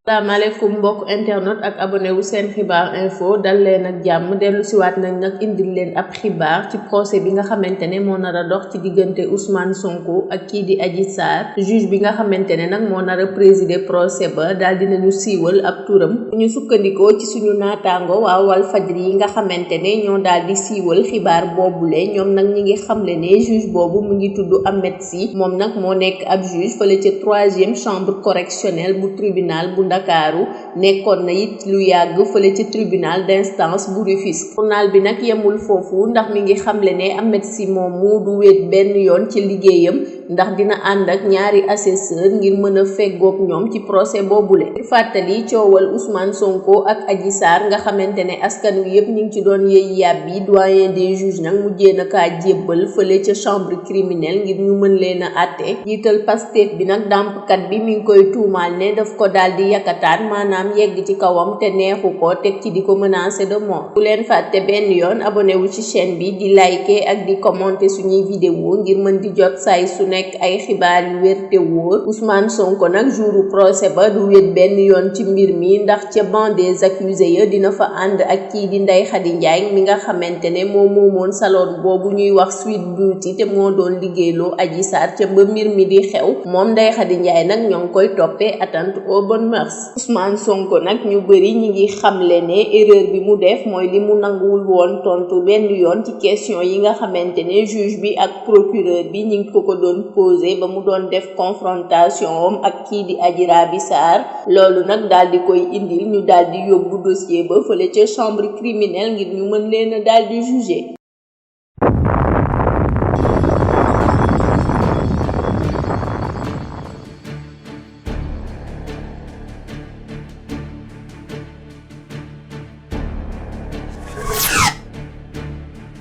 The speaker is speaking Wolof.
salaamaaleykum mbokk internet ak abonné wu seen xibaar info dal leen ak jàmm dellu siwaat nañ nag indil leen ab xibaar ci procès bi nga xamante ne moo nar a dox ci diggante Ousmane Sonko ak kii di Adji Sarr juge bi nga xamante ne nag moo nar a présider procès ba daal dinañu siiwal ab turam ñu sukkandikoo ci suñu naataango waa Walfadjri yi nga xamante ne ñoo daal di siiwal xibaar boobule ñoom nag ñi ngi xamle ne juge boobu mu ngi tudd Ahmed Sy moom nag moo nekk ab juge fële ca 3e chambre correctionnelle bu tribunal bu Ndakaaru nekkoon na it lu yàgg fële ci tribunal d'instance bu Rufisque. journal bi nag yemul foofu ndax mi ngi xamle ne Ahmed Sy moomu du wéet benn yoon ci liggéeyam ndax dina ànd ak ñaari assesseur ngir mën a feggoog ñoom ci procès boobule. ngir fàttali coowal Ousmane Sonko ak Adji Sarr nga xamante ne askan wi yëpp ñu ngi ci doon yëy yàbbi doyen des juges nag mujjee na kaa jébbal fële ca chambre criminelle ngir ñu mën leen a àtte jiital Pastef bi nag dàmpkat bi mi ngi koy tuumaal ne daf ko daal di yakataan maanaam yegg ci kawam te neexu ko teg ci di ko menacer de mort. bu leen fàtte benn yoon abonné wu ci chaîne bi di liker ak di commenter suñuy vidéo ngir mën di jot say su nekk ay xibaar yu wér te wóor. Ousmane Sonko nag jouru procès ba du wét benn yoon ci mbir mi ndax ca banc des accusés ya dina fa ànd ak kii di Ndeye Khady Ndiaye mi nga xamante ne moom moomoon salon boobu ñuy wax Sweet Beauty te moo doon liggéeyloo Adji Sarr ca ba mbir mi di xew moom Ndeye Khady Ndiaye nag ñoo ngi koy toppee atteinte aux bonnes mœurs. Ousmane Sonko nag ñu bëri ñi ngi xamle ne erreur bi mu def mooy li mu nanguwul woon tontu benn yoon ci question yi nga xamante ne juge bi ak procureur bi ñi ngi ko doon posé ba mu doon def confrontation am ak kii di Adji Raby Sarr loolu nag daal di koy indil ñu daal di yóbbu dossier ba fële ca chambre criminelle ngir ñu mën leen a daal di juger.